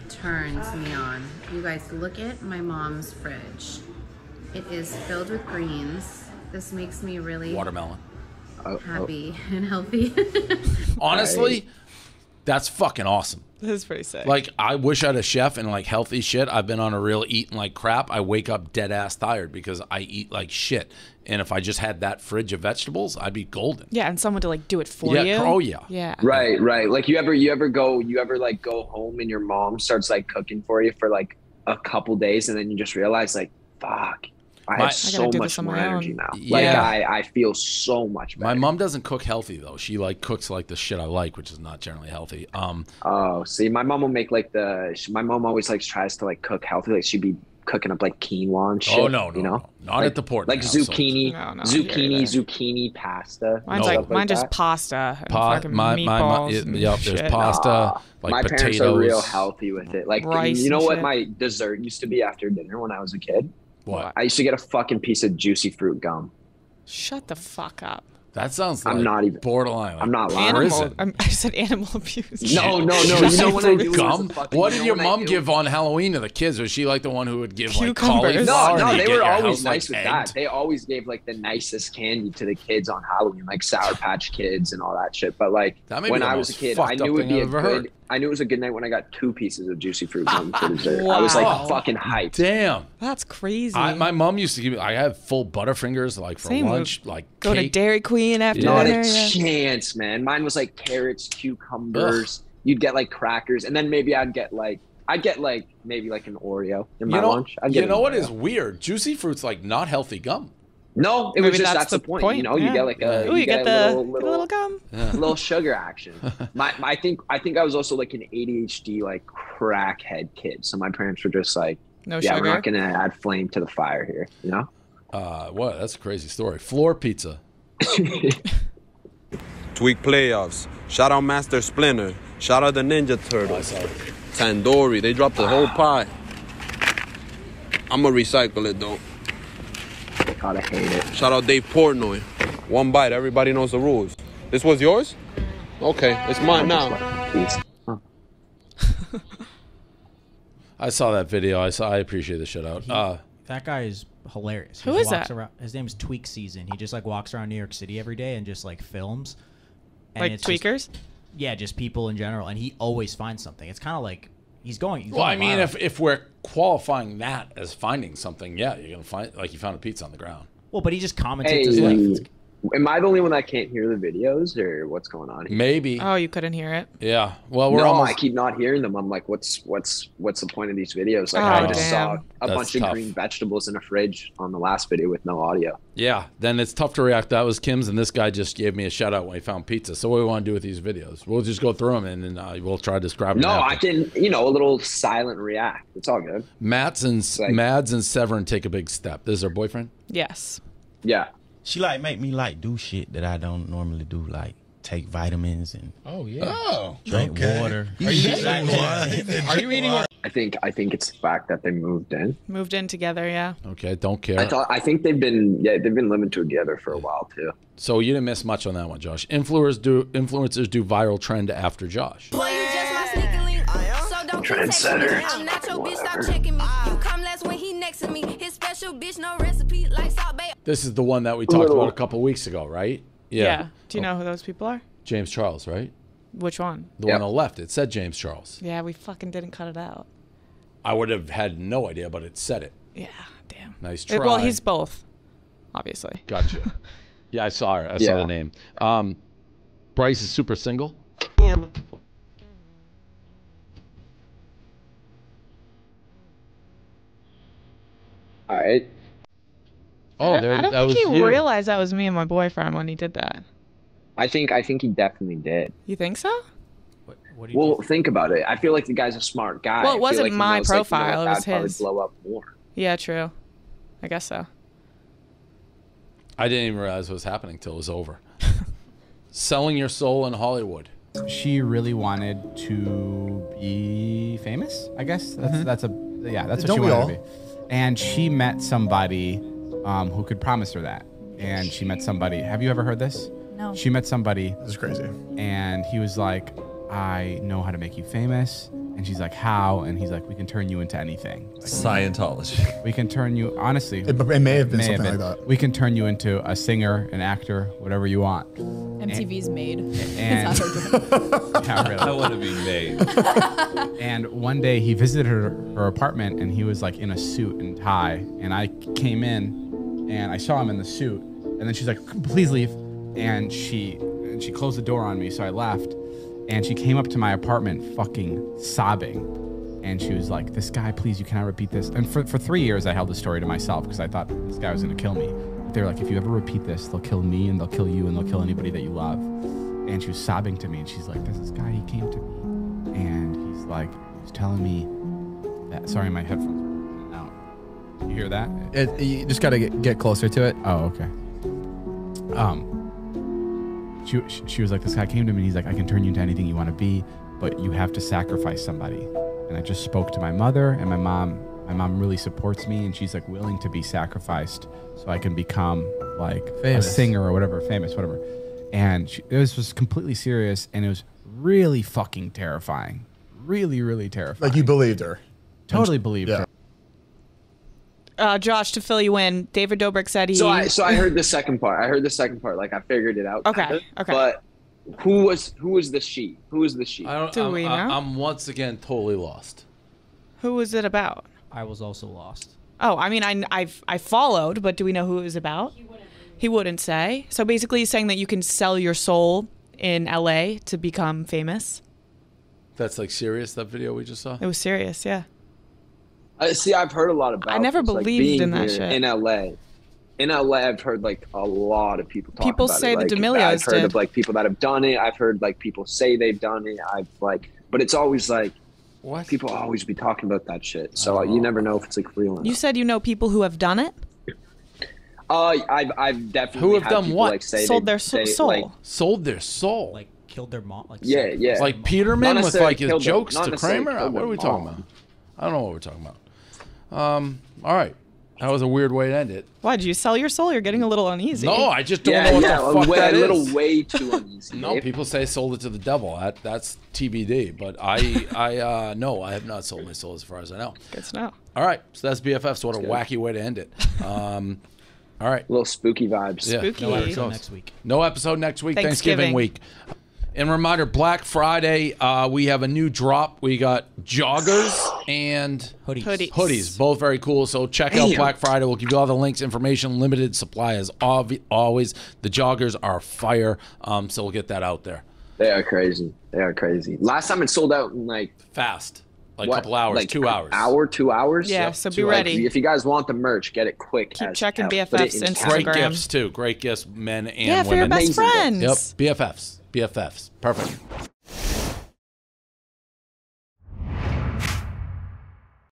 turns me on. You guys, look at my mom's fridge. It is filled with greens. This makes me really Watermelon. happy and healthy. Honestly, that's fucking awesome. This is pretty sick. Like, I wish I had a chef and like healthy shit. I've been on a real eating like crap. I wake up dead ass tired because I eat like shit. And if I just had that fridge of vegetables, I'd be golden. Yeah, and someone to like do it for you. Oh yeah. Yeah. Right. Like you ever go home and your mom starts like cooking for you for like a couple days, and then you just realize like, fuck, I have so much more energy now. Like I feel so much better. My mom doesn't cook healthy though. She like cooks like the shit I like, which is not generally healthy. Oh, see, my mom will make like my mom always like tries to like cook healthy. Like she'd be cooking up like quinoa and shit. Oh no, not like, at the port. Like zucchini, zucchini pasta. Mine's just pasta. And fucking meatballs. Yep, there's pasta. Like my potatoes. parents are real healthy with it. Like rice you know and what shit. my dessert used to be after dinner when I was a kid? What? I used to get a fucking piece of juicy fruit gum. Shut the fuck up. That sounds like I'm not even borderline. Like I'm not lying. I said animal abuse. No. You know what I do? Gum? What did your mom give on Halloween to the kids? Was she like the one who would give like Cucumbers. cauliflower? No, and they get were your always house, nice like, with that. They always gave like the nicest candy to the kids on Halloween, like Sour Patch Kids and all that shit. But like when I was a kid, I knew it was a good night when I got 2 pieces of juicy fruit gum for dessert. Wow. I was like fucking hyped. Damn. That's crazy. My mom used to give me. I had full Butterfingers like for Same lunch, like go cake. to Dairy Queen after Not dinner. a Yeah. chance, man. Mine was like carrots, cucumbers. You'd get like crackers, and then maybe I'd get like maybe like an Oreo in my lunch. You know what is weird? Juicy fruit's like not healthy gum. No, it was just that's the point. You know, you get like a you get a the little gum, little sugar action. I think I was also like an ADHD like crackhead kid, so my parents were just like, no yeah, sugar. we're not gonna add flame to the fire here, you know. What? That's a crazy story. Floor pizza. Tweak playoffs. Shout out Master Splinter. Shout out the Ninja Turtles. Tandoori. They dropped the whole pie. I'ma recycle it though. Gotta hate it. Shout out Dave Portnoy. 1 bite. Everybody knows the rules. This was yours? Okay, it's mine now. I saw that video. I appreciate the shit out. That guy is hilarious. Who is that? His name is Tweak Season. He just like walks around New York City every day and just like films. And Like it's tweakers? Just people in general. And he always finds something. It's kind of like he's going. Well, I mean, if we're qualifying that as finding something, yeah, you're gonna find like you found a pizza on the ground. Well, but he just commented his life. Am I the only one that can't hear the videos, or what's going on here? Maybe. Oh, you couldn't hear it. Yeah. Well, we're almost. I keep not hearing them. I'm like, what's the point of these videos? Like, Oh, I just saw a That's bunch tough. of green vegetables in a fridge on the last video with no audio. Yeah. Then it's tough to react. That was Kim's, and this guy just gave me a shout out when he found pizza. So what do we want to do with these videos? We'll just go through them and then we'll try to describe them. No, after. I can, a little silent react. It's all good. Mads and Severin take a big step. This is her boyfriend? Yes. Yeah. She like make me like do shit that I don't normally do, like take vitamins and drink water. Are you eating water? I think it's the fact that they moved in. Moved in together, yeah. Okay, don't care. I think they've been living together for a while too. So you didn't miss much on that one, Josh. Influencers do viral trend after Josh. Boy, you just my sneaking link. So don't keep texting me. I'm not your bitch, stop checking me. You come last when he next to me. His special bitch, no recipe, like Salt Bay. This is the one that we talked about a couple weeks ago, right? Yeah. Do you know who those people are? James Charles, right? Which one? The one on the left. It said James Charles. Yeah, we fucking didn't cut it out. I would have had no idea, but it said it. Yeah, damn. Nice try. Well, he's both, obviously. Gotcha. Yeah, I saw her. I saw the name. Bryce is super single. All right. Oh, there. I don't that think was he you. realized that was me and my boyfriend when he did that. I think he definitely did. You think so? What do you Well, think about it. I feel like the guy's a smart guy. Well, it I feel wasn't like he my knows, profile, it was that'd probably his. blow up more. Yeah, true. I guess so. I didn't even realize what was happening till it was over. Selling your soul in Hollywood. She really wanted to be famous, I guess. That's what she wanted to be. And she met somebody who could promise her that. And she met somebody. Have you ever heard this? No. She met somebody. This is crazy. And he was like, I know how to make you famous. And she's like, how? And he's like, we can turn you into anything. Like, Scientology. we can turn you, honestly. It may have been something like that. We can turn you into a singer, an actor, whatever you want. MTV's Made. And yeah, really. I want to be made. And one day he visited her apartment and he was like in a suit and tie. And I came in and I saw him in the suit. And then she's like, please leave. And she closed the door on me. So I left. And she came up to my apartment fucking sobbing. And she was like, this guy, please, you cannot repeat this. And for 3 years, I held the story to myself because I thought this guy was going to kill me. But they were like, if you ever repeat this, they'll kill me and they'll kill you and they'll kill anybody that you love. And she was sobbing to me. And she's like, there's this guy, he came to me. And he's like, he was telling me that, sorry, my headphones are in and out. You hear that? You just got to get closer to it. Oh, okay. She was like, this guy came to me and he's like, I can turn you into anything you want to be, but you have to sacrifice somebody. And I just spoke to my mother and my mom really supports me and she's like willing to be sacrificed so I can become like famous. A singer or whatever, famous, whatever. And this was completely serious and it was really fucking terrifying. Really, really terrifying. Like you believed her. Totally believed her. Josh, to fill you in, David Dobrik said he... So I heard the second part. Like I figured it out. Okay, okay. But who was the she? Who was the she? Do we know? I'm once again totally lost. Who was it about? I was also lost. Oh, I mean, I followed, but do we know who it was about? He wouldn't say. So basically he's saying that you can sell your soul in LA to become famous. That's like serious, that video we just saw? It was serious, yeah. See, I've heard a lot about. I never this, like, believed in being that here shit. In LA. In LA, I've heard like a lot of people talk People about say it. the Like, D'Amelios I've heard did. of like people that have done it. I've heard like people say they've done it. But it's always like, what? People always be talking about that shit. So you never know if it's like real or not. You said you know people who have done it? I've definitely Who have had done people, what? Like, say Sold their they, soul. Like, sold their soul. Like killed their mom. Like yeah. It's like Not Peterman with necessarily like his killed them, jokes not to necessarily Kramer? killed What are we them. talking about? I don't know what we're talking about. All right. That was a weird way to end it. Why, did you sell your soul? You're getting a little uneasy. No, I just don't know what the fuck that a is. little way too uneasy. No, people say sold it to the devil. That's TBD. But no, I have not sold my soul as far as I know. Good to know. All right, so that's BFFs. So what a wacky way to end it. All right. Little spooky vibes. Yeah. Spooky. No episode next week. No episode next week. Thanksgiving week. And reminder, Black Friday, we have a new drop. We got joggers and hoodies. Both very cool. So check out Black Friday. We'll give you all the links, information, limited supply as always. The joggers are fire. So we'll get that out there. They are crazy. Last time it sold out in like fast. Like a couple hours, like 2 hours. 2 hours? Yeah, so be ready. If you guys want the merch, get it quick. Keep checking BFFs Instagram. Great gifts, too. Great gifts, men and women. Yeah, for your best friends. Yep, BFFs. Perfect.